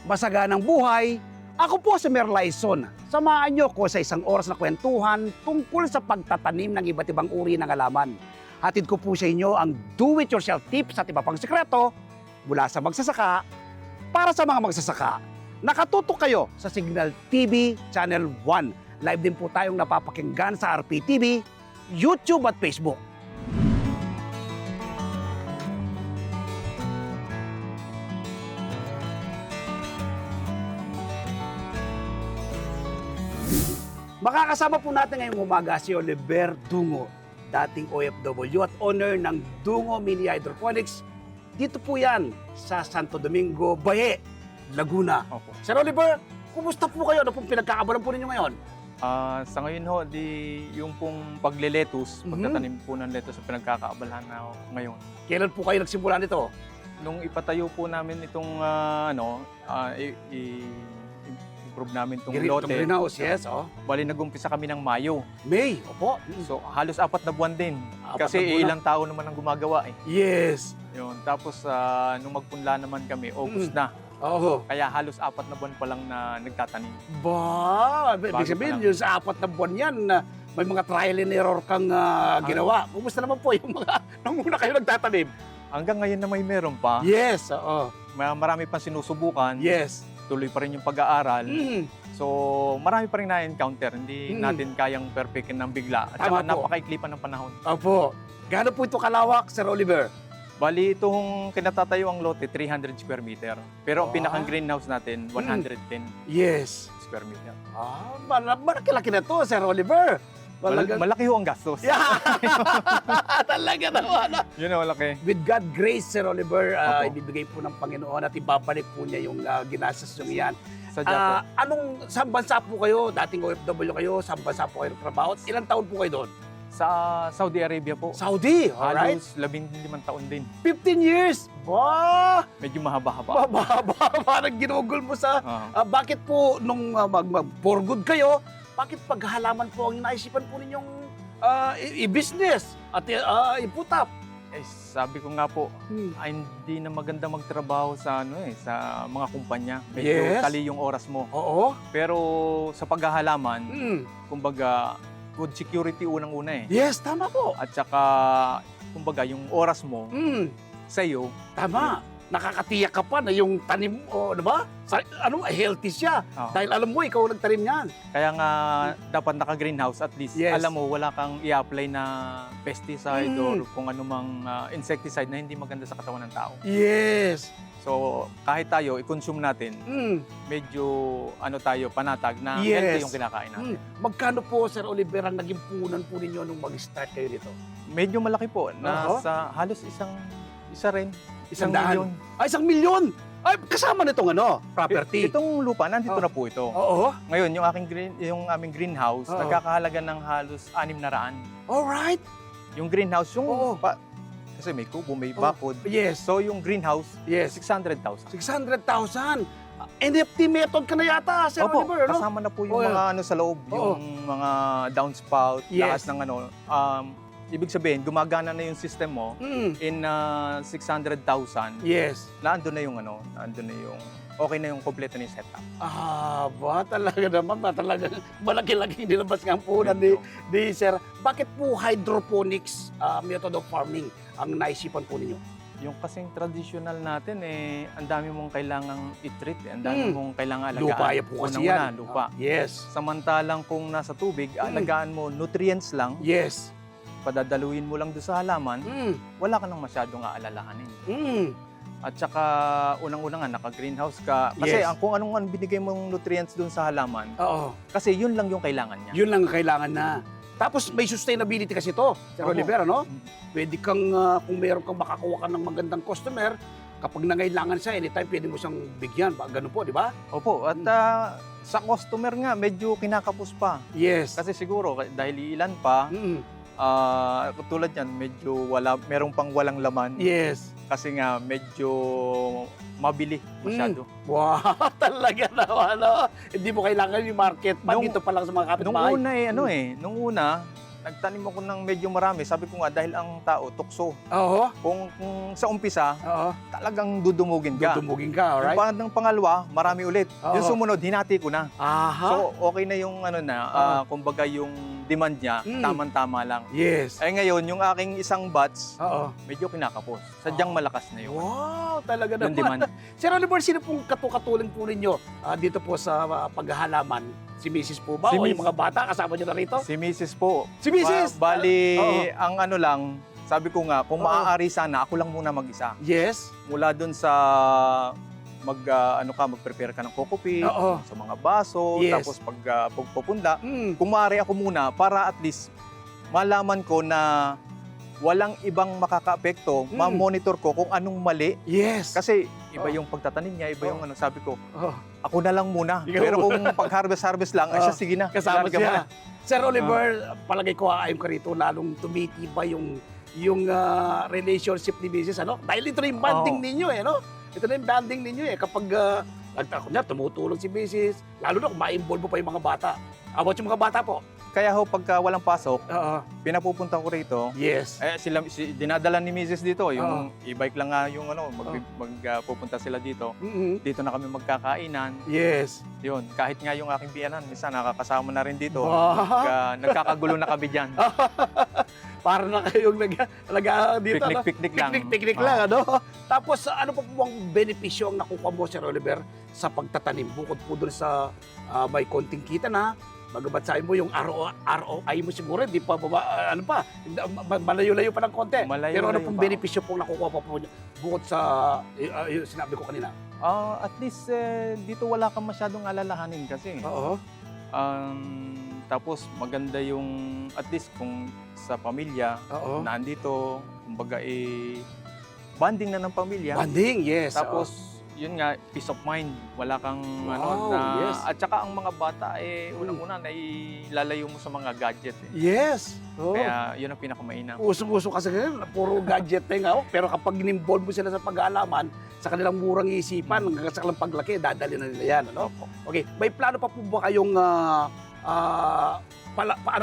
masaganang buhay. Ako po si Mer Laison. Samahan niyo ko sa isang oras na kwentuhan tungkol sa pagtatanim ng iba't ibang uri ng halaman. Hatid ko po sa inyo ang do-it-yourself tips at iba pang sikreto mula sa magsasaka para sa mga magsasaka. Nakatutok kayo sa Signal TV Channel 1. Live din po tayong napapakinggan sa RPTV, YouTube at Facebook. Makakasama po natin ngayong umaga si Oliver Dungo, dating OFW at owner ng Dungo Mini Hydroponics. Dito po yan sa Santo Domingo, Baye, Laguna. Opo. Sir Oliver, kumusta po kayo? Ano pong pinagkakabalan po ninyo ngayon? Sa ngayon ho, yung pong pagle-lettuce, pagtatanim po ng lettuce sa pinagkakaabalahan na ngayon. Kailan po kayo nagsimula nito? Nung ipatayo po namin itong improve namin itong lote. Greenhouse, yes. Oh. Bali, nag-umpisa kami ng Mayo. May, opo. So, halos 4 na buwan din. Apat Kasi na buwan na. ilang tao naman ang gumagawa eh. Yes. Yun. Tapos, nung magpunla naman kami, August na. Oo. Kaya halos 4 na buwan pa lang na nagtatanim. Ba, ibig Bago sabihin, pa lang. yung sa 4 na buwan yan, may mga trial and error kang ginawa. Kumusta naman po yung mga, nung una kayo nagtatanim? Hanggang ngayon na may meron pa. Yes, oo. Marami pang sinusubukan. Yes. Tuloy pa rin yung pag-aaral. Mm. So, marami pa rin na-encounter. Hindi natin kayang perfectin ng bigla. At Tama saka po. napakaikli pa ng panahon. Opo. Gaano po ito kalawak, Sir Oliver? Bali, itong kinatatayo ang lote, 300 square meter. Pero ang Wow. pinakang greenhouse natin, 110 Yes. square meter. Malaki-laki na to, Sir Oliver. Malaki ho ang gastos. Yeah. Talaga naman. Yun ang malaki. With God grace, Sir Oliver, Opo. ibibigay po ng Panginoon at ibabalik po niya yung ginastos yung iyan. Sadya po. Saan bansa po kayo? Dating OFW kayo, saan bansa po kayo trabaho? Ilang taon po kayo doon? Sa Saudi Arabia po. Saudi, alright? Halos 15 taon din. 15 years! Bah! Medyo mahaba-haba. Parang ginugol mo sa... bakit po nung for good kayo, bakit paghalaman po ang inaisipan po ninyong i-business at i-put up? Eh, sabi ko nga po, hindi na maganda magtrabaho sa sa mga kumpanya. Medyo Yes. tali yung oras mo. Oo. Pero sa paghahalaman, Mm. kumbaga, good security unang-una eh. Yes, tama po. At saka, kumbaga, yung oras mo Mm. sa'yo, Tama. Nakakatiyak ka pa na yung tanim mo, ano ba? Healthy siya. Dahil alam mo, ikaw ang nagtanim niyan. kaya nga dapat naka-greenhouse at least. Yes. Alam mo, wala kang i-apply na pesticide Mm. or kung anumang insecticide na hindi maganda sa katawan ng tao. Yes. So, kahit tayo, i-consume natin, Mm. medyo tayo, panatag na Yes. healthy yung kinakain natin. Magkano po, Sir Oliver, ang naging punan po ninyo nung mag-start kayo dito? Medyo malaki po. Nasa halos isa rin. Isang milyon. Ay, 1,000,000! Ay, kasama nitong property. Itong lupa, nandito Oh. na po ito. Oo. Ngayon, yung aming greenhouse, Oo. nagkakahalaga ng halos 600. Alright. Yung greenhouse, Oo. kasi may kubo, may Oo. bakod. Yes. So, yung greenhouse, Yes. 600,000. 600,000. NFT method ka na yata, Sir Opo, Oliver, no? kasama na po yung Oo. mga sa loob, Oo. yung mga downspout, lahat Yes. ng ibig sabihin, gumagana na yung system mo Mm. in 600,000. Yes. Nandun na yung okay na yung kompleto ni setup. Talaga naman, talaga malaki-laki nilabas nga ang punan ni Sir. Bakit po hydroponics method of farming ang naisipan po ninyo? Yung kasing traditional natin ang dami mong kailangang i-treat, ang dami mong kailangang alagaan. Lupa po kasi Unang-una, yan. lupa. Yes. Samantalang kung nasa tubig, alagaan mo nutrients lang, Yes. padadaluin mo lang doon sa halaman, Mm. wala ka nang masyadong aalalahanin. Mm. At saka, unang-una nga, naka-greenhouse ka. Kasi Yes. kung anong binigay mong nutrients doon sa halaman, Oo. kasi yun lang yung kailangan niya. Yun lang ang kailangan na. Tapos may sustainability kasi to, Sir Oo. Oliver, no? Pwede kang, kung meron kang makakuha ka ng magandang customer, kapag nangailangan siya, anytime pwede mo siyang bigyan. Ganun po, di ba? Opo, at sa customer nga, medyo kinakapos pa. Yes. Kasi siguro, dahil ilan pa, Mm. tulad yan, medyo merong pang walang laman. Yes. Kasi nga, medyo mabili masyado. Wow, talaga naman, no? Hindi mo kailangan yung market pa, Nung- dito pa lang sa mga Nung kapitbahay. una nung una, nagtanim ako ng medyo marami. Sabi ko nga, dahil ang tao, tukso. Oo. Kung sa umpisa, Oo. talagang dudumugin ka. Dudumugin ka, alright? Yung pangalawa, marami ulit. Oo. Yung sumunod, hinati ko na. Aha. So, okay na yung kumbaga yung demand niya, tamang-tama lang. Yes. Eh ngayon, yung aking isang batch, Oo. medyo kinakapos. Sadyang malakas na yun. Wow, talaga Yung naman. demand. Sir Oliver, sino pong katulong po ninyo dito po sa paghahalaman? Si Mrs. po ba? Si O yung Miss- mga bata kasama nyo na rito? Si Mrs. po. Si Mrs.! Bali, Oo. ang ano lang, sabi ko nga, kung Oo. maaari sana, ako lang muna mag-isa. Yes. Mula dun sa mag-prepare ka ng kokopit, Oo. sa mga baso, Yes. tapos pagpupunda, Mm. kung maaari ako muna para at least malaman ko na walang ibang makakaapekto, ma-monitor ko kung anong mali. Yes. Kasi iba Oo. yung pagtatanim niya, iba yung sabi ko, Oh, ako na lang muna. Ikaw Pero muna. kung pag-harvest lang, ay Oo. siya, sige na. kasama ilarga mo siya. na. Sir Oliver, palagay ko ayon ka rito, lalong tumitibay yung relationship ni Mrs. Ano? Dahil ito na yung bonding Oo. ninyo eh, no? Ito na yung bonding ninyo eh. Kapag tumutulong si Mrs., lalo na kung ma-involve mo pa yung mga bata. About yung mga bata po. Kaya ho, pagka walang pasok, Oo. pinapupunta ko rito. Yes. Dinadala ni Mrs. dito, yung Oo. e-bike lang nga yung pupunta sila dito. Mhm. Dito na kami magkakainan. Yes. Yun, kahit nga yung aking biyanan, minsan nakakasama na rin dito. Wow. Nagkakagulo na kami dyan. Para na kayong dito, no? Picnic lang. Picnic lang, ano? Tapos, ano pa po ang benepisyo ang nakukuha mo, Sir Oliver, sa pagtatanim? Bukod po doon sa may konting kita na, magabat sa mo yung ROI mo siguro, di pa, malayo-layo pa ng konti. Pero ano Malayo-layo pong pa. benepisyo pong nakukuha pa po niya bukod sa yung sinabi ko kanina? At least dito wala kang masyadong alalahanin kasi. Oo. Tapos maganda yung at least kung sa pamilya Oo. nandito, kumbaga bonding na ng pamilya. Banding, yes. Tapos yun nga, peace of mind. Wala kang Wow, yes. at saka ang mga bata unang-una nailalayo mo sa mga gadget. Yes. Oo. Kaya yun ang pinakamainam. Uso-uso kasi ngayon, puro gadget na nga. Pero kapag in-involve mo sila sa pag-aalaman, sa kanilang murang isipan, hanggang sa kanilang paglaki, dadali na nila yan. Ano? Okay, may plano pa po ba kayong, ano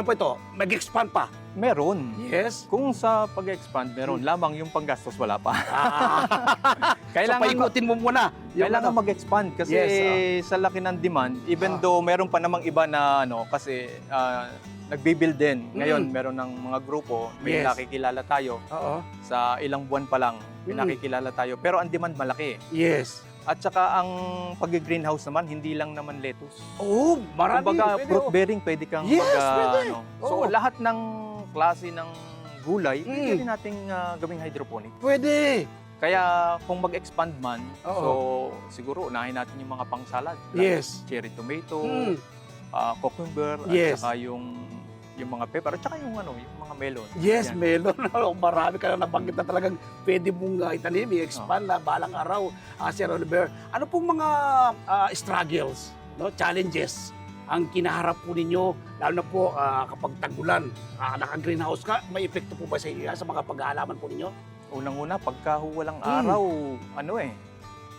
pa ito, mag-expand pa? Meron. Yes. Kung sa pag-expand, meron. Lamang yung panggastos wala pa. So, Kailangan paikutin mo muna. Yung Kailangan ano. mag-expand kasi Yes, sa laki ng demand, even though meron pa namang iba na kasi nagbibuild din. Ngayon, meron ng mga grupo, may Yes. nakikilala tayo. Oo. Sa ilang buwan pa lang, may nakikilala tayo. Pero ang demand malaki. Yes. At saka ang pag-greenhouse naman, hindi lang naman lettuce. Oo, marami. Kumbaga, Pwede, fruit oh. bearing, pwede kang Yes, pwede. So, Oo. lahat ng klase ng gulay, pwede rin nating gawing hydroponic. Pwede. Kaya kung mag-expand man, Oo. so siguro unahin natin yung mga pang-salad. Yes. Cherry tomato, Mm. cucumber, Yes. at saka yung mga pepper, at saka yung mga melon. Yes, Yan. melon. Marami ka na nabanggit na talagang pwede mong itanim, i-expand na balang araw, Sir Oliver. Ano pong mga struggles, no, challenges ang kinaharap po ninyo, lalo na po kapag tag-ulan, naka-greenhouse ka, may epekto po ba sa inyo sa mga pag-aalaman po ninyo? Unang-una, pagka walang araw,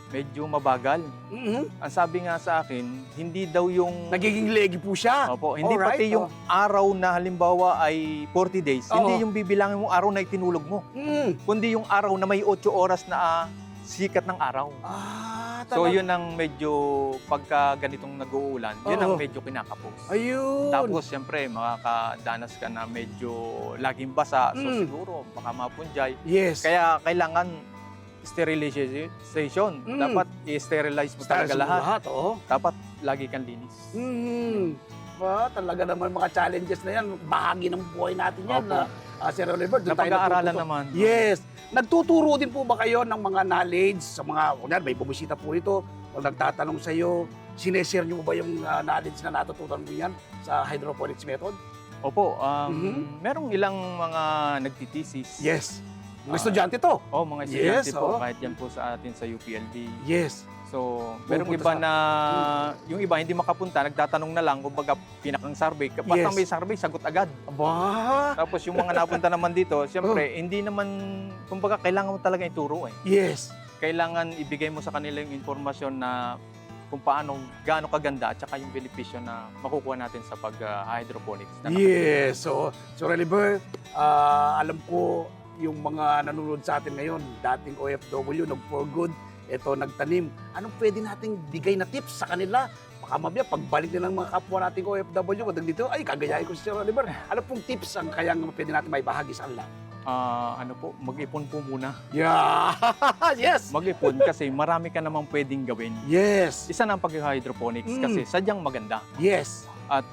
medyo mabagal. Ang sabi nga sa akin, hindi daw yung... Nagiging leggy po siya. Opo, hindi Alright, pati yung araw na halimbawa ay 40 days, Oo. hindi yung bibilangin mo araw na itinulog mo, kundi yung araw na may 8 oras na sikat ng araw. So yun ang medyo, pagka ganitong nag-uulan, yun ang Oo. medyo kinakapos. Ayun. Tapos siyempre, makakadanas ka na medyo laging basa, so siguro baka mapunjay. yes. Kaya kailangan sterilization. Dapat i-sterilize mo talaga lahat. Oo. Dapat lagi kang linis. Talaga naman mga challenges na yan. Bahagi ng buhay natin yan. Opo. Sir Oliver, doon tayo Napag-aaralan natututo. naman. Yes. Nagtuturo din po ba kayo ng mga knowledge sa mga, kunyari may bumisita po ito, o nagtatanong sa iyo, sineshare niyo po ba yung knowledge na natutunan mo yan sa hydroponics method? Opo, merong ilang mga nagtitisis. Yes. Mga estudyante to. Mga estudyante Yes, po, oo. kahit yan po sa atin sa UPLB. Yes. So, merong Pupunta iba na, yung iba hindi makapunta, nagtatanong na lang, kumbaga pinakang survey. Basta Yes. may survey, sagot agad. Aba. Tapos yung mga napunta naman dito, siyempre, hindi naman, kumbaga kailangan mo talaga ituro eh. Yes. Kailangan ibigay mo sa kanila yung informasyon na kung gaano kaganda at saka yung benepisyo na makukuha natin sa pag-hydroponics. Yes. So Reliver, alam ko yung mga nanonood sa atin ngayon, dating OFW, nag-for good, ito nagtanim. Anong pwede nating bigay na tips sa kanila? Baka mamaya, pagbalik nilang mga kapwa nating OFW, kadang dito, ay, kagayahin ko si Sir Oliver. Ano pong tips ang kayang pwede natin may bahagi sa kanila? Mag-ipon po muna. Yeah! Yes! Mag-ipon kasi marami ka namang pwedeng gawin. Yes! Isa na ang pag-hydroponics kasi sadyang maganda Yes! at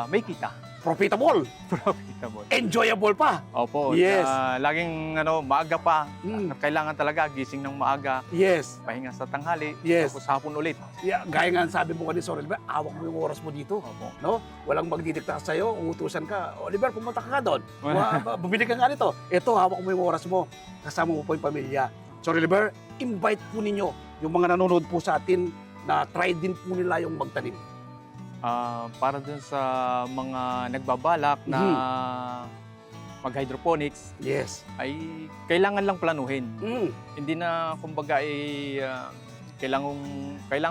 may kita. Profitable! Profitable. Enjoyable pa! Opo. Yes. Laging maaga pa. Kailangan talaga gising ng maaga, Yes! pahinga sa tanghali, Yes. tapos hapon ulit. Yeah, gaya nga ang sabi mo kanina, Sir Oliver, awak mo yung oras mo dito. Opo. No? Walang magdidikta sa'yo, uutusan ka. Oliver, pumunta ka nga doon. Bumili ka nga nito. Ito, hawak mo yung oras mo. Kasama mo po yung pamilya. So, Oliver, invite po ninyo yung mga nanonood po sa atin na try din po nila yung magtanim. Para dun sa mga nagbabalak na mag-hydroponics, Yes. ay kailangan lang planuhin. Mm. Hindi na kumbaga kailangan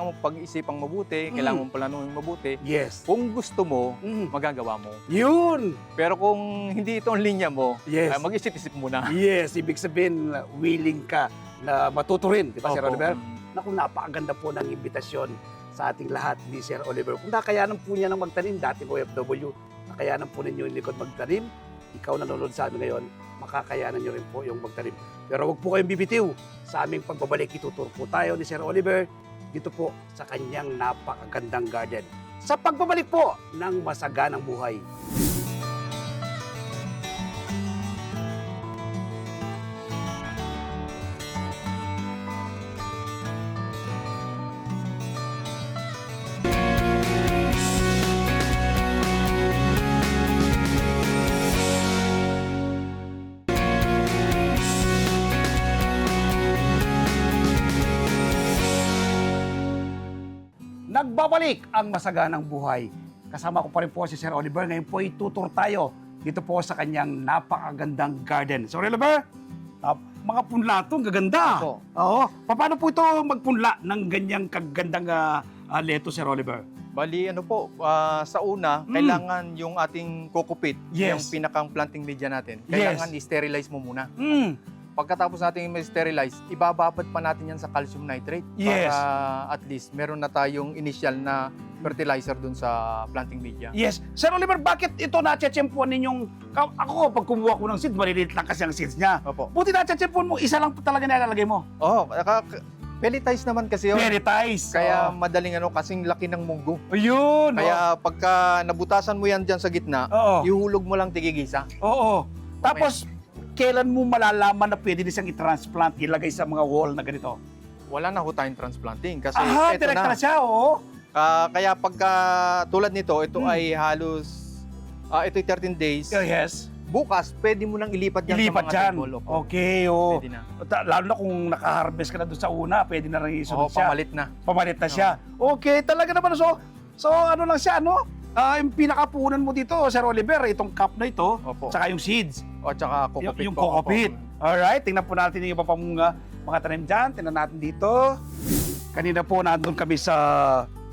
mong pag-isipang mabuti, kailangan mong planuhin mabuti. Yes. Kung gusto mo, Mm. magagawa mo. Yun! Pero kung hindi ito ang linya mo, Yes. mag-isip-isip muna. Yes, ibig sabihin, willing ka na matuto rin. Di ba, Sir Opo. Oliver? Naku, napakaganda po ng imbitasyon sa ating lahat ni Sir Oliver. Kung nakayanan po niya ng magtanim, dating OFW, nakayanan po ninyo yung likod magtanim, ikaw nanonood sa amin ngayon, makakayanan nyo rin po yung magtanim. Pero huwag po kayong bibitiw. Sa aming pagbabalik, ituturo po tayo ni Sir Oliver dito po sa kanyang napakagandang garden. Sa pagbabalik po ng masaganang buhay. Nagbabalik ang masaganang buhay. Kasama ko pa rin po si Sir Oliver. Ngayon po itutur tayo dito po sa kanyang napakagandang garden. Sir Oliver, mga punla ito, ang gaganda. Opo. Oo. Paano po ito magpunla ng ganyang kagandang leto, Sir Oliver? Bali, sa una, kailangan yung ating kokopit, Yes. yung pinakang planting media natin, Yes. kailangan i-sterilize mo muna. Pagkatapos natin i-sterilize, ibababad pa natin yan sa calcium nitrate Yes. para at least meron na tayong initial na fertilizer dun sa planting media. Yes. Sir Oliver, bakit ito na-tsempuan ninyong... Ako, pag kumuha ko ng seeds, maliliit lang kasi ang seeds niya. Opo. Buti na-tsempuan mo, isa lang po talaga nilalagay mo. Pelletize naman kasi yun. Pelletize. Kaya madaling kasing laki ng munggo. Ayun. Kaya pagka nabutasan mo yan dyan sa gitna, Oo. ihulog mo lang tigigisa. Oo. Tapos, kailan mo malalaman na pwede din siyang i-transplant, ilagay sa mga wall na ganito? Wala na ho tayong transplanting kasi ito direct na. na siya, oo. Kaya pagka tulad nito, ito ay halos, ito'y 13 days. Oh, yes. Bukas, pwede mo nang ilipat yan Ilipat sa mga dyan. table. Opo. Okay, oo. Pwede na. Lalo na kung naka-harvest ka na doon sa una, pwede na rin isunod Oo, siya. pamalit na. Pamalit na siya. Okay, talaga naman. So ano lang siya, ano? Yung pinakapunan mo dito, Sir Oliver, itong cup na ito, Opo. tsaka yung seeds. O, tsaka kokopit Yung po. kokopit. Alright, tingnan po natin yung iba pang mga tanim dyan. Tingnan natin dito. Kanina po nandun kami sa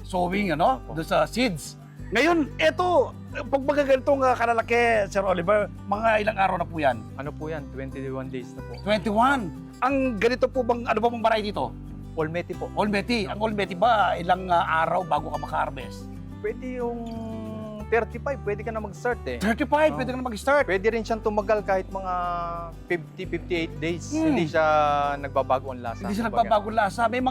sowing, ano? Doon sa seeds. Ngayon, eto, pag ganitong kalalaki, Sir Oliver, mga ilang araw na po yan? Ano po yan? 21 days na po. 21. Ang ganito po bang, ano ba pong variety ito? Olmeti po. Olmeti. Ang Olmeti ba, ilang araw bago ka maka-harvest? Pwede yung 35, pwede ka na mag-start eh. 35, pwede ka na mag-start. Pwede rin siyang tumagal kahit mga 50, 58 days. Hindi siya nagbabago ang lasa. Hindi siya Kumbaga. nagbabago lasa. May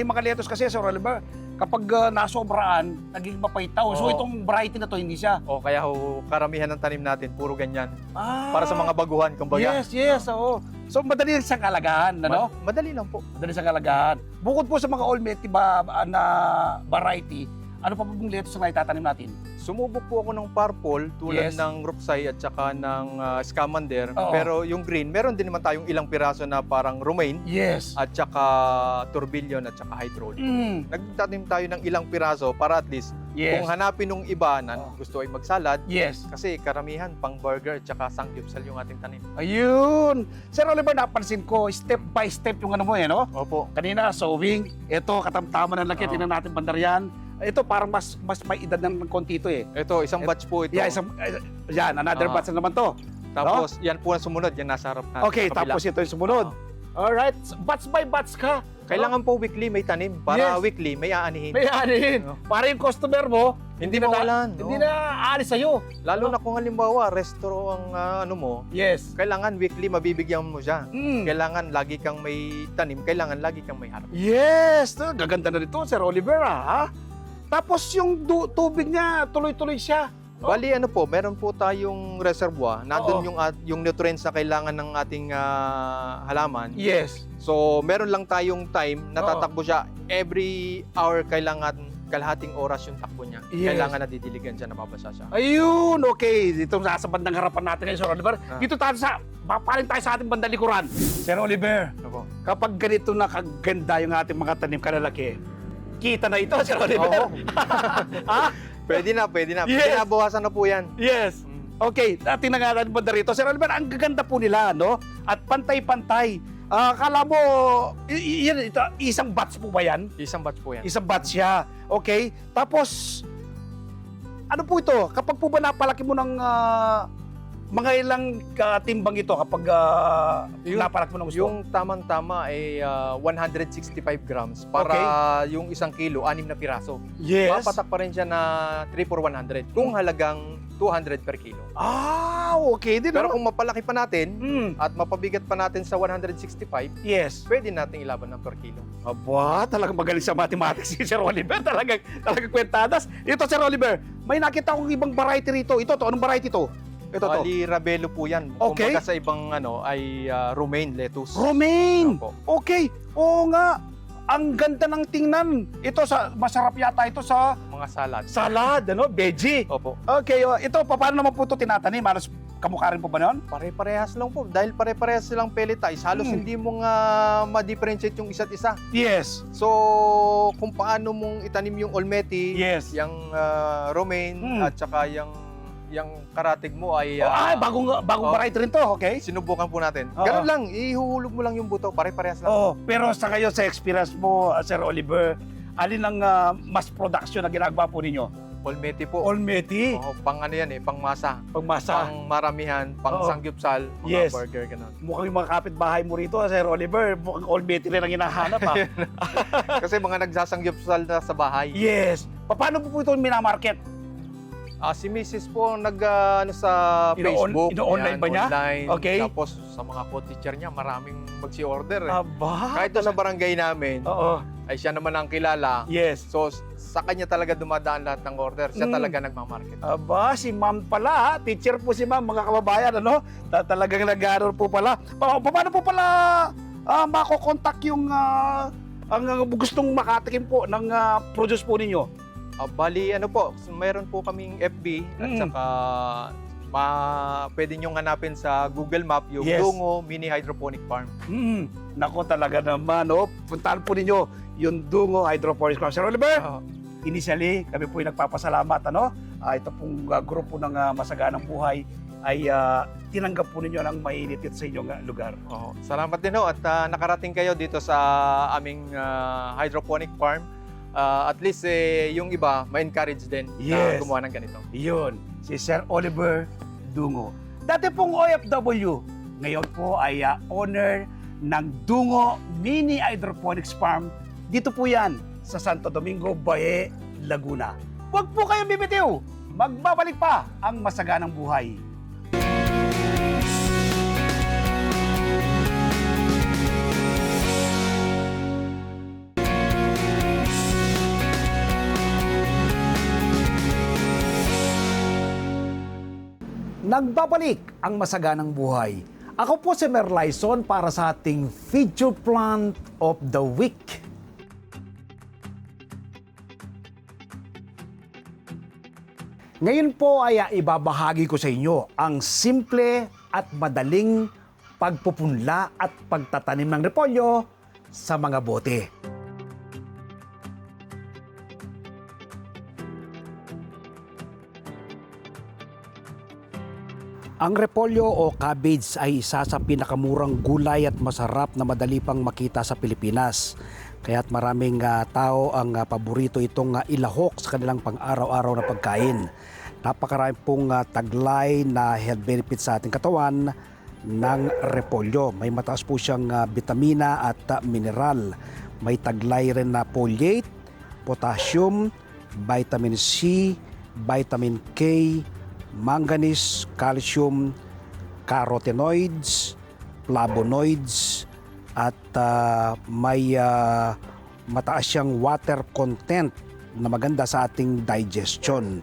mga lettuce kasi, Sir Oliver, kapag nasobraan, naging mapaytaw. So Oo. itong variety na to, hindi siya. O kaya karamihan ng tanim natin, puro ganyan. Para Para sa mga baguhan, kumbaga. Yes, oo. So madali siyang kalagahan, ano? Madali lang po. Madali siyang kalagahan. Bukod po sa mga Olmeti na variety, Ano pa pong lettuce na itatanim natin? Sumubok po ako ng purple tulad Yes. ng Rupsay at saka ng Scamander. Oo. Pero yung green, meron din naman tayong ilang piraso na parang romaine Yes. at saka tourbillon at saka hydraulic. Nagtanim tayo ng ilang piraso para at least Yes. kung hanapin nung iba na Oo. gusto ay magsalad, Yes. kasi karamihan pang burger at saka sangyupsal yung ating tanim. Ayun. Sir Oliver, napansin ko, step by step yung ano mo eh, no? Opo. Kanina, sowing. Ito, katamtaman ng laki. Oo. Tingnan natin bandarian. Ito, parang mas may edad ng konti ito eh. Ito, isang batch po ito. Yeah, yan, another Oo. batch na naman to. Tapos, yan po ang sumunod, yan nasa harap natin. Okay, sa kabila. tapos ito yung sumunod. Alright, batch by batch ka. Kailangan po weekly may tanim para Yes. weekly may aanihin. May aanihin. Oo. Para yung customer mo, Hindi mawalan. Hindi Oo. na aalis sa'yo. Lalo na kung halimbawa, resto ang ano mo, Yes. kailangan weekly mabibigyan mo siya. Mm. Kailangan lagi kang may tanim, kailangan lagi kang may harap. Yes. Gaganda na nito, Sir Oliver, ha? Tapos yung tubig niya, tuloy-tuloy siya. Bali ano po, meron po tayong reservoir. Nandun Oo. yung nutrients na kailangan ng ating halaman. Yes. So, meron lang tayong time na Oo. tatakbo siya. Every hour kailangan kalahating oras yung takbo niya. Yes. Kailangan na didiligan siya, nababasa siya. Ayun, okay. Dito sa bandang harapan natin ngayon, Sir Oliver. Ah. Dito tayo papaling tayo sa ating bandang likuran. Sir Oliver, Ano po? kapag ganito na kaganda yung ating mga tanim kalalaki, kita na ito, Sir Oliver. Oo. Ha? Pwede na. Yes. Pinabawasan na po yan. Yes. Okay, tingnan nga natin banda rito. Sir Oliver, ang gaganda po nila, no? At pantay-pantay. Kala mo, ito, isang batch po ba yan? Isang batch po yan. Isang batch siya. Okay? Tapos, ano po ito? Kapag po ba napalaki mo ng mga ilang timbang ito kapag napalaki mo ng gusto? Yung tamang-tama ay 165 grams para yung isang kilo, 6 na piraso. Yes. Mapatak pa rin siya na 3 for 100 kung halagang 200 per kilo. Okay. Di Pero naman. kung mapalaki pa natin at mapabigat pa natin sa 165, Yes. pwede nating ilaban ng per kilo. Aba, talagang magaling sa mathematics si Sir Oliver. Talagang kwentadas. Ito, Sir Oliver, may nakita akong ibang variety rito. Ito, anong variety to? Ito, to. Bali, Rabelo po yan. Okay. Kumbaga sa ibang ay romaine lettuce. Romaine! Opo. Okay. Oo nga. Ang ganda ng tingnan. Ito, masarap yata ito sa Mga salad. salad, veggie. Opo. Okay, ito, paano naman po ito tinatanim? Halos kamukha rin po ba nun? Pare-parehas lang po. Dahil pare-parehas silang pelletize, halos hindi mo nga ma-differentiate yung isa't isa. Yes. So, kung paano mong itanim yung olmeti, Yes. yung romaine, at saka yung karatig mo ay bagong variety rin to, okay? sinubukan po natin. Oo. Ganun lang, ihuhulog mo lang yung buto, pare-parehas lang. Oo, pero sa ngayon, sa experience mo, Sir Oliver, alin ang mass production na ginagawa po ninyo? Olmeti po. Olmeti, Pang ano yan pang masa. pagmasa. Pang maramihan, pang Oo. sangyupsal, mga Yes. burger, ganun. Mukhang yung mga kapitbahay mo rito, Sir Oliver, mukhang Olmeti rin ang hinahanap, ha? Kasi mga nagsasangyupsal na sa bahay. Yes. Paano po ito minamarket? Si Mrs. po ang sa Facebook. Ino-online Yan, ba niya? Online. Okay. Tapos sa mga co-teacher niya, maraming magsi-order. Aba. Kahit doon sa barangay namin, Oo. ay siya naman ang kilala. Yes. So, sa kanya talaga dumadaan lahat ng order. Siya talaga nagmamarket. Aba, si ma'am pala, ha? Teacher po si ma'am, mga kababayan, ano? Talagang nag-aaral po pala. Paano po pala makokontak yung ang gustong makatikim po ng produce po ninyo? Bali, mayroon po kaming FB at saka pwede nyo hanapin sa Google Map yung Yes. Dungo Mini Hydroponic Farm. Nako talaga naman, oh. Puntahan po ninyo yung Dungo Hydroponics Farm. Sir Oliver, initially, kami po yung nagpapasalamat, ano? Ito pong grupo ng Masaganang Buhay ay tinanggap po ninyo ng mainit sa inyong lugar. Salamat din at nakarating kayo dito sa aming hydroponic farm. At least yung iba ma-encourage din na Yes. gumawa ng ganito. Iyon, si Sir Oliver Dungo. Dati pong OFW, ngayon po ay owner ng Dungo Mini Hydroponics Farm. Dito po yan sa Santo Domingo, Baye, Laguna. Huwag po kayong bibitiw. Magbabalik pa ang Masaganang Buhay. Nagbabalik ang Masaganang Buhay. Ako po si Merlyson para sa ating Feature Plant of the Week. Ngayon po ay ibabahagi ko sa inyo ang simple at madaling pagpupunla at pagtatanim ng repolyo sa mga bote. Ang repolyo o cabbage ay isa sa pinakamurang gulay at masarap na madali pang makita sa Pilipinas. Kaya't maraming tao ang paborito itong ilahok sa kanilang pang-araw-araw na pagkain. Napakarami pong taglay na health benefits sa ating katawan ng repolyo. May mataas po siyang bitamina at mineral. May taglay rin na folate, potassium, vitamin C, vitamin K, manganese, calcium, carotenoids, flavonoids, at may mataas siyang water content na maganda sa ating digestion.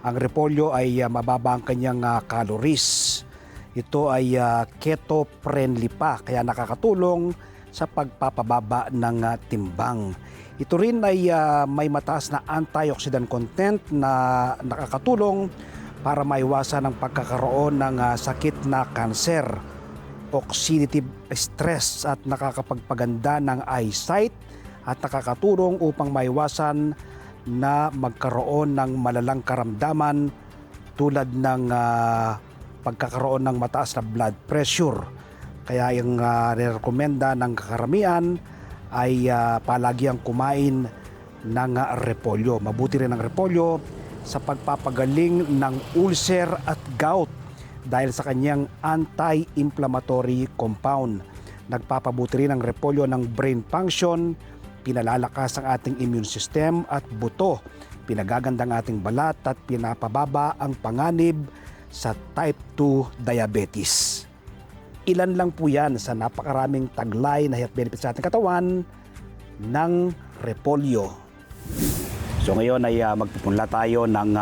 Ang repolyo ay mababa ang kanyang calories. Ito ay keto-friendly pa, kaya nakakatulong sa pagpapababa ng timbang. Ito rin ay may mataas na antioxidant content na nakakatulong para maiwasan ang pagkakaroon ng sakit na kanser, oxidative stress at nakakapagpaganda ng eyesight at nakakatulong upang maiwasan na magkaroon ng malalang karamdaman tulad ng pagkakaroon ng mataas na blood pressure. Kaya yung nirekomenda ng karamihan ay palagi ang kumain ng repolyo. Mabuti rin ang repolyo sa pagpapagaling ng ulcer at gout dahil sa kanyang anti-inflammatory compound. Nagpapabuti rin ang repolyo ng brain function, pinalalakas ang ating immune system at buto, pinagaganda ang ating balat at pinapababa ang panganib sa type 2 diabetes. Ilan lang po yan sa napakaraming taglay na health benefits sa ating katawan ng repolyo. So ngayon ay magpupunla tayo ng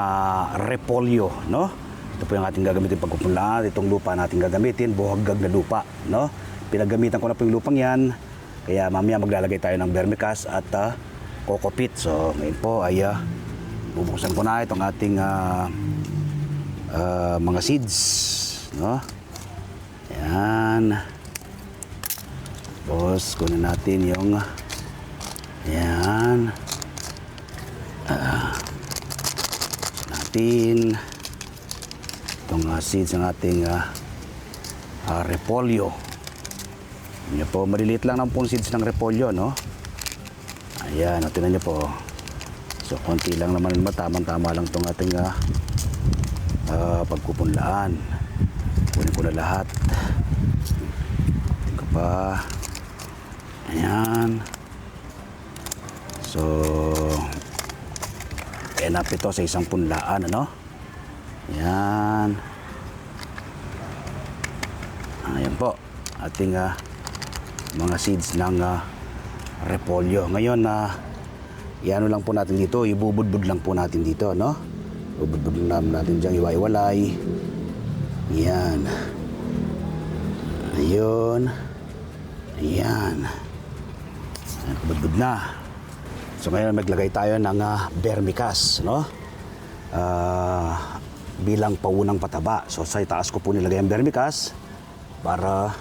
repolyo, no? Ito po yung ating gagamitin pagpupunla. Itong lupa natin gagamitin, buhaggag na lupa, no? Pinagamitan ko na po yung lupang yan. Kaya mamaya maglalagay tayo ng vermicast at coco peat. So ngayon po ay bubuksan ko na itong ating mga seeds, no? Yan. Tapos kunin natin yung yan. Natin itong seeds ng ating repolyo. Yan po, maliliit lang ng pong seeds ng repolyo, no? Ayan, tingnan niyo po. So konti lang naman, tamang-tama lang itong ating pagpupunlaan. Kunin ko na lahat. Tingnan ko pa. Ayan. So enough ito sa isang punlaan, ano? Yan. Ayan po, ating mga seeds ng repolyo. Ngayon, iano lang po natin dito, ibubudbud lang po natin dito, no? Ibubudbud lang natin dyan, iwaiwalay. Yan. Ayun. Ayan. Ayan, budbud na. So ngayon maglagay tayo ng vermicast, no? Bilang paunang pataba. So sa itaas ko po nilagay ang vermicast para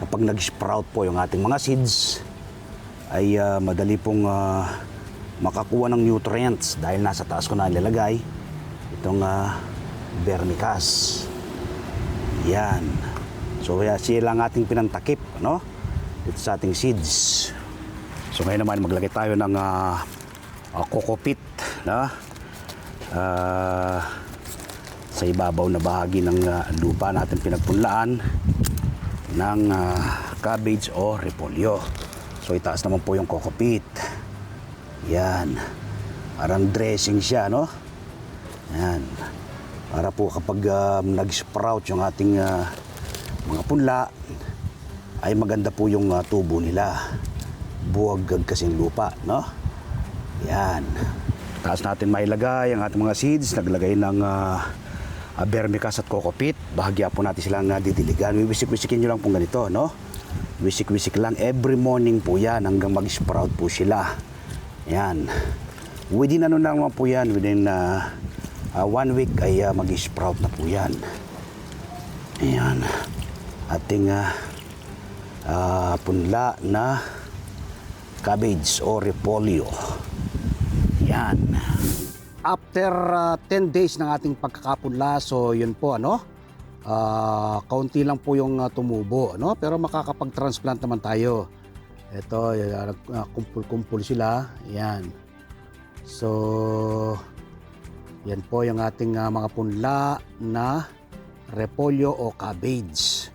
kapag nag-sprout po yung ating mga seeds ay madali pong makakuha ng nutrients dahil nasa taas ko na nilagay itong vermicast. Yan. So siya lang ating pinantakip, no? Dito sa ating seeds. So ngayon naman maglagay tayo ng coco peat, no? Sa ibabaw na bahagi ng lupa natin pinagpunlaan ng cabbage o repolyo. So itaas naman po yung coco peat. Yan. Parang dressing siya, no? Yan. Para po kapag nag-sprout yung ating mga punla, ay maganda po yung tubo nila. Buhaggag kasing lupa, no? Yan. Taas natin mailagay ang ating mga seeds. Naglagay ng vermicast at coco peat. Bahagya po natin silang didiligan. Wisik-wisikin nyo lang po ganito, no? Wisik-wisik lang. Every morning po yan hanggang mag-sprout po sila. Yan. Within ano lang naman po yan. Within 1 week ay mag-sprout na po yan. Ayan. Ating punla na cabbage o repolyo. Yan. After 10 days ng ating pagkakapunla, so yun po kaunti lang po yung tumubo, pero makakapag-transplant naman tayo. Ito, kumpul-kumpul sila. Yan. So, yan po yung ating mga punla na repolyo o cabbage.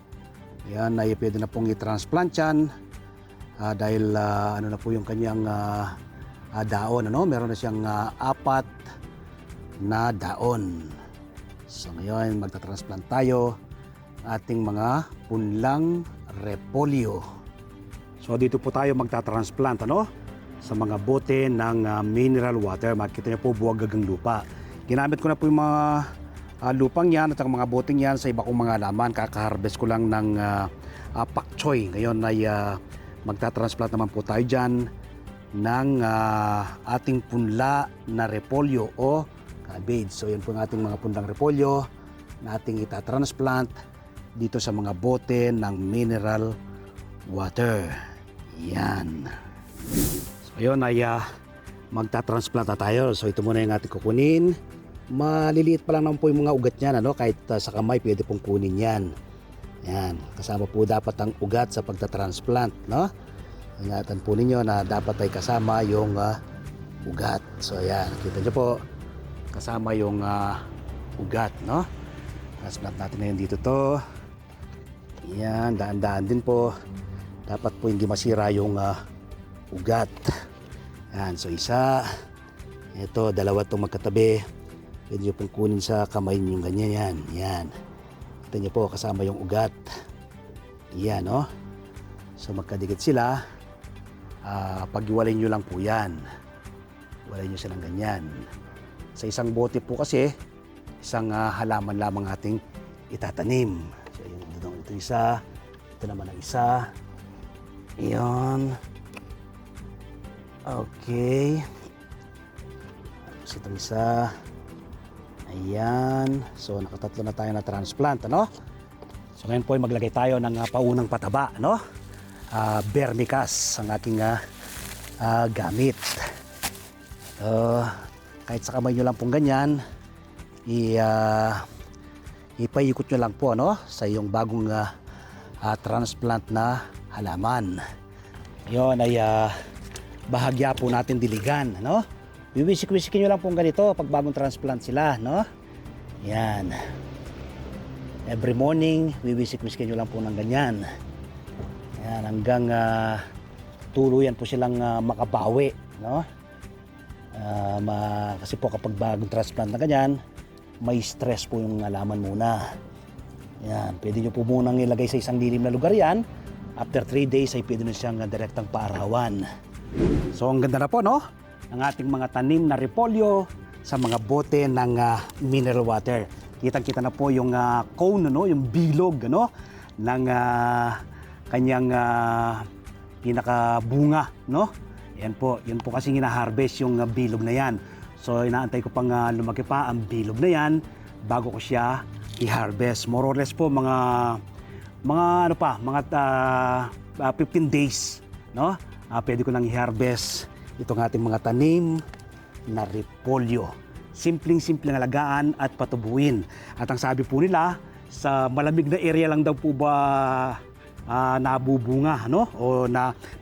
Yan, ay pwede na pong i-transplant yan dahil ano na po yung kanyang daon. Meron na siyang 4 na daon. So ngayon, magta-transplant tayo ating mga punlang repolyo. So dito po tayo magta-transplant sa mga bote ng mineral water. Makikita niyo po buwagagang lupa. Ginamit ko na po yung mga lupang yan at ang mga boteng yan sa iba kong mga halaman. Kaka-harvest ko lang ng pak choy. Ngayon ay magta-transplant naman po tayo dyan ng ating punla na repolyo o cabbage. So yun po ang ating mga punlang repolyo na ating itatransplant dito sa mga bote ng mineral water. Yan. So yun ay magta-transplant na tayo. So ito muna yung ating kukunin. Maliliit pa lang naman po yung mga ugat niyan, kahit sa kamay pwede pong kunin yan. Yan, kasama po dapat ang ugat sa pagta-transplant, Ingatan po ninyo na dapat ay kasama yung ugat. So yan, kita niyo po, kasama yung ugat, Transplant natin ngayon dito to. Yan, daan-daan din po. Dapat po hindi masira yung ugat. Yan, so isa. Ito, dalawa itong magkatabi. Pwede nyo pong kunin sa kamay nyo ganyan yan. Yan. Kita nyo po kasama yung ugat. Yan, So magkadikit sila. Pag-iwalay nyo lang po yan. Iwalay nyo silang ganyan. Sa isang bote po kasi, isang halaman lamang ating itatanim. So ito isa. Ito naman ang isa. Iyon. Okay. Tapos itong isa. Ayan. So nakatatlo na tayo na transplant, So ngayon po ay maglagay tayo ng paunang pataba, vermicast ang aking gamit. Kahit sa kamay nyo lang pong ganyan, ipaikot nyo lang po sa iyong bagong transplant na halaman. Ngayon ay bahagya po natin diligan, Wiwisik-wisikin nyo lang pong ganito pag bagong transplant sila, Yan. Every morning, wiwisik-wisikin nyo lang po ng ganyan. Yan, hanggang tuluyan po silang makabawi, kasi po kapag bagong transplant na ganyan, may stress po yung halaman muna. Yan, pwede nyo po munang ilagay sa isang lilim na lugar yan. After 3 days ay pwede nyo siyang direktang paarawan. So ang ganda na po, ang ating mga tanim na repolyo sa mga bote ng mineral water. Kitang-kita na po yung cone, yung bilog ng kanyang pinakabunga, Yan po kasi hina-harvest yung bilog na yan. So inaantay ko pang lumaki pa ang bilog na yan bago ko siya i-harvest. More or less po mga 15 days, pwede ko nang i-harvest itong ating mga tanim na repolyo. Simpleng-simpleng alagaan at patubuin. At ang sabi po nila, sa malamig na area lang daw po ba nabubunga, o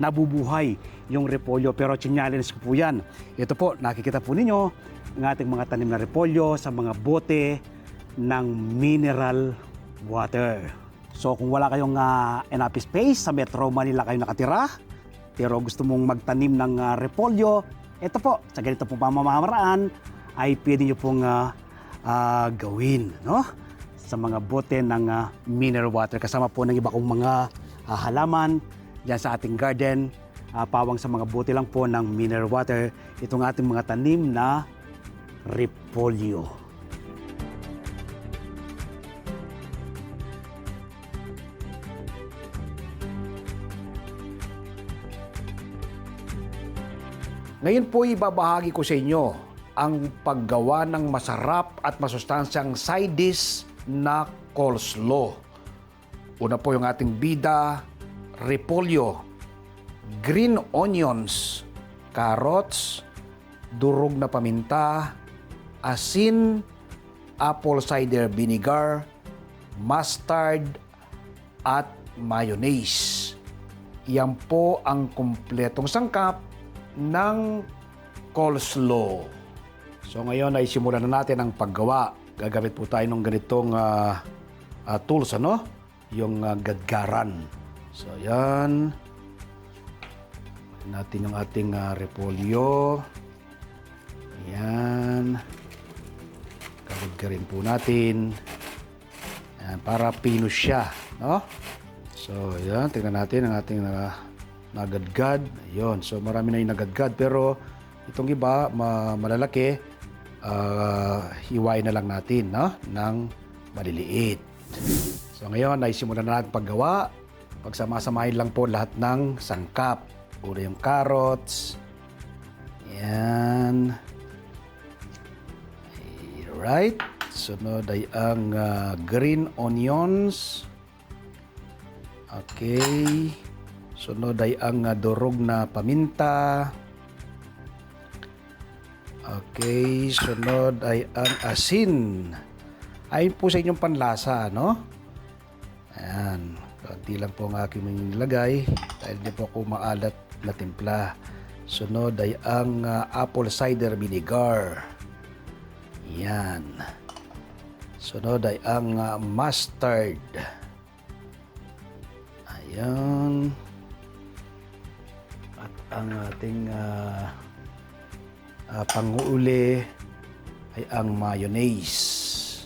nabubuhay yung repolyo. Pero chinyalins ko po yan. Ito po, nakikita po ninyo ang ating mga tanim na repolyo sa mga bote ng mineral water. So kung wala kayong enough space, sa Metro Manila kayo nakatira, pero gusto mong magtanim ng repolyo, ito po, sa ganito pong pamamaraan ay pwede nyo pong gawin, sa mga bote ng mineral water. Kasama po ng iba kong mga halaman dyan sa ating garden, pawang sa mga bote lang po ng mineral water, itong ating mga tanim na repolyo. Ngayon po ibabahagi ko sa inyo ang paggawa ng masarap at masustansyang side dish na coleslaw. Una po yung ating bida, repolyo, green onions, carrots, durog na paminta, asin, apple cider vinegar, mustard, at mayonnaise. Yan po ang kumpletong sangkap ng coleslaw. So ngayon ay simulan na natin ang paggawa. Gagamit po tayo ng ganitong tools, ano? Yung gadgaran. So yan. Natin yung ating repolyo. Yan. Kagadgarin po natin. Yan, para pinus siya, no? So, yan. Tingnan natin ang ating nagadgad. Ayun. So, marami na yung nagadgad. Pero, itong iba, malalaki, hiwain na lang natin, no? Ng maliliit. So, ngayon, ay simulan na natin paggawa. Pagsama-samahin lang po lahat ng sangkap. Una yung carrots. Yan. Alright. Sunod ay ang green onions. Okay. Sunod ay ang durog na paminta. Okay. Sunod ay ang asin. Ayon po sa inyong panlasa, no? Ayan. Kunti lang po ang aking nilagay dahil hindi po ako maalat na timpla. Sunod ay ang apple cider vinegar. Yan. Sunod ay ang mustard. Ayan. At ang ating panguuli ay ang mayonnaise.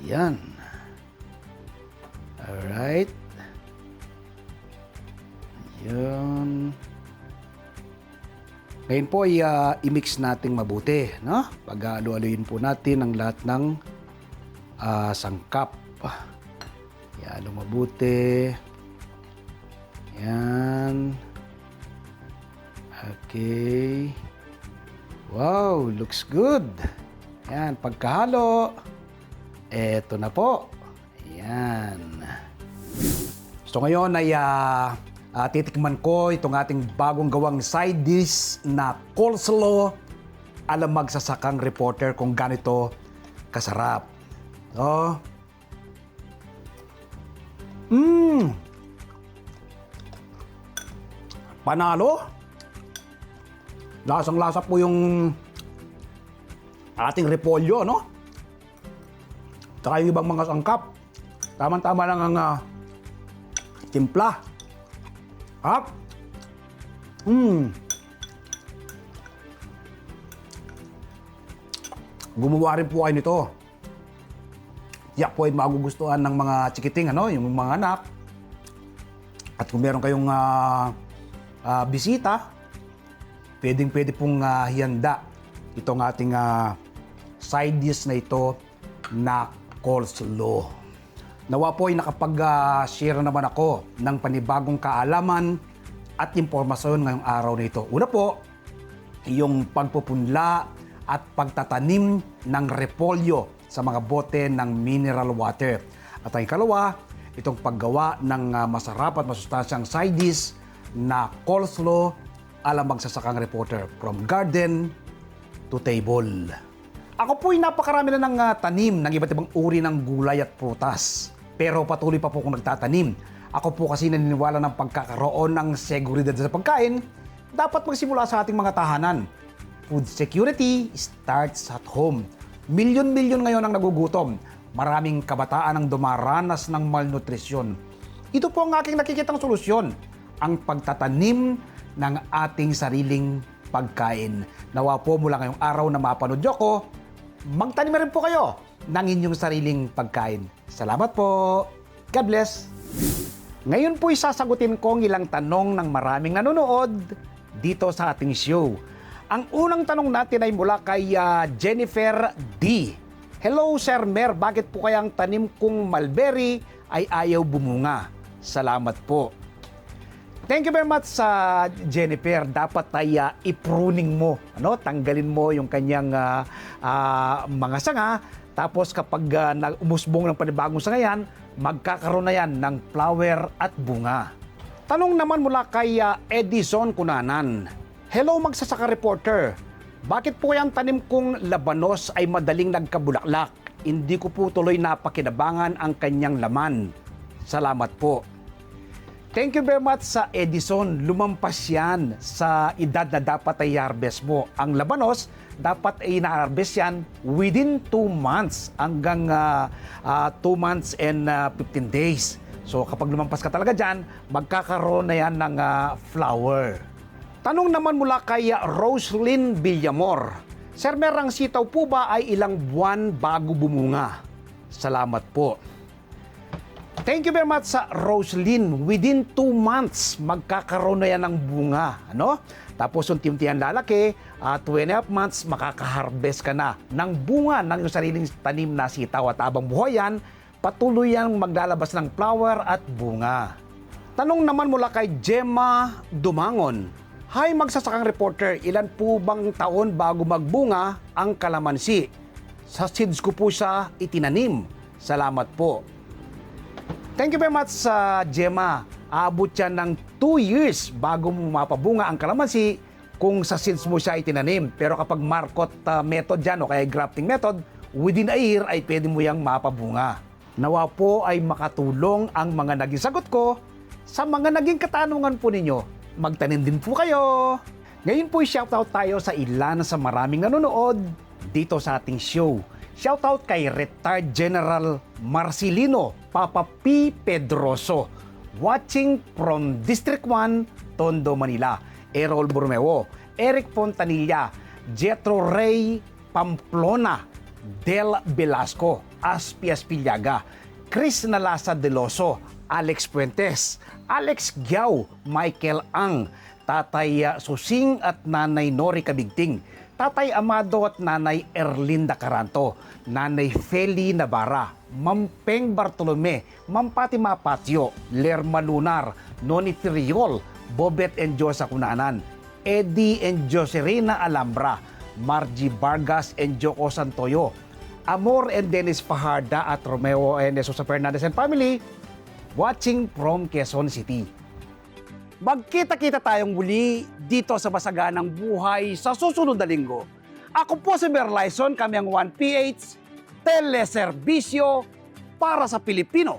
Ayan. Alright. Ayan. Ngayon po ay i-mix natin mabuti, no? Pag-alo-aluin po natin ang lahat ng sangkap. Ihalo mabuti. Yan. Okay. Wow, looks good. Yan, pagkahalo, eto na po. Yan. So ngayon ay titikman ko itong ating bagong gawang side dish na coleslaw. Alam magsasakang reporter kung ganito kasarap. Oh. Panalo. Lasang-lasa po yung ating repolyo, no? Tsaka yung ibang mga sangkap. Tama-tama lang ang timpla. Up. Gumawa rin po kayo nito. Yak po ay magugustuhan ng mga chikiting, ano, yung mga anak. At kung meron kayong bisita, pwede pong hihanda itong ating side dish na ito na coleslaw. Nawa po ay nakapag-share naman ako ng panibagong kaalaman at impormasyon ngayong araw na ito. Una po, yung pagpupunla at pagtatanim ng repolyo sa mga bote ng mineral water. At ang ikalawa, itong paggawa ng masarap at masustansyang side dish na coleslaw alam magsasakang reporter from garden to table. Ako po'y napakarami na ng tanim ng iba't ibang uri ng gulay at prutas. Pero patuloy pa po akong nagtatanim. Ako po kasi naniniwala ng pagkakaroon ng seguridad sa pagkain, dapat magsimula sa ating mga tahanan. Food security starts at home. Milyon-milyon ngayon ang nagugutom. Maraming kabataan ang dumaranas ng malnutrisyon. Ito po ang aking nakikitang solusyon, ang pagtatanim ng ating sariling pagkain. Nawa po mula ngayong araw na mapanood nyo ko, magtanim rin po kayo ng inyong sariling pagkain. Salamat po. God bless. Ngayon po'y sasagutin ko ang ilang tanong ng maraming nanonood dito sa ating show. Ang unang tanong natin ay mula kay Jennifer D. Hello Sir Mer, bakit po kaya ang tanim kong mulberry ay ayaw bumunga? Salamat po. Thank you very much sa Jennifer. Dapat ay i-pruning mo, tanggalin mo yung kanyang mga sanga. Tapos kapag umusbong ng panibagong sanga yan, magkakaroon na yan ng flower at bunga. Tanong naman mula kay Edison Cunanan. Hello magsasaka reporter. Bakit po yung tanim kong labanos ay madaling nagkabulaklak? Hindi ko po tuloy napakinabangan ang kanyang laman. Salamat po. Thank you very much sa Edison. Lumampas yan sa edad na dapat ay harvest mo. Ang labanos, dapat ay na-harvest yan within 2 months hanggang 2 months and 15 days. So kapag lumampas ka talaga dyan, magkakaroon na yan ng flower. Tanong naman mula kay Roslyn Villamor. Sir, merang sitaw po ba ay ilang buwan bago bumunga? Salamat po. Thank you very much sa Roslyn. Within 2 months, magkakaroon na yan ng bunga. Tapos unti-unti yan lalaki, 2.5 months, makaka-harvest ka na ng bunga ng iyong sariling tanim na sitaw. At habang buhay yan, patuloy yang maglalabas ng flower at bunga. Tanong naman mula kay Gemma Dumangon. Hi magsasakang reporter, ilan po bang taon bago magbunga ang kalamansi? Sa seeds ko po siya itinanim. Salamat po. Thank you very much sa Gemma. Aabot yan ng 2 years bago mo mapabunga ang kalamansi kung sa seeds mo siya itinanim. Pero kapag markot method dyan o kaya grafting method, within a year ay pwede mo yang mapabunga. Nawa po ay makatulong ang mga naging sagot ko. Sa mga naging katanungan po ninyo, magtanim din po kayo. Ngayon po shoutout tayo sa ilan sa maraming nanonood dito sa ating show. Shoutout kay Retired General Marcelino Papa P. Pedroso, watching from District 1, Tondo, Manila. Errol Bormeo, Eric Fontanilla, Jetro Ray Pamplona, Del Velasco, Aspias Pillaga, Chris Nalasa Deloso, Alex Puentes, Alex Giao, Michael Ang, Tatay Susing at Nanay Nori Kabigting, Tatay Amado at Nanay Erlinda Caranto, Nanay Feli Navarra, Mampeng Bartolome, Mampatima Patio, Lerma Lunar, Noni Triol, Bobet and Josa Cunanan, Eddie and Joserina Alhambra, Margie Vargas and Joko Santoyo, Amor and Dennis Fajarda at Romeo and Sosa Fernandez and family, watching from Quezon City. Magkita-kita tayong muli dito sa Masaganang Buhay sa susunod na linggo. Ako po si Merlyson, kami ang 1PH, teleserbisyo para sa Pilipino.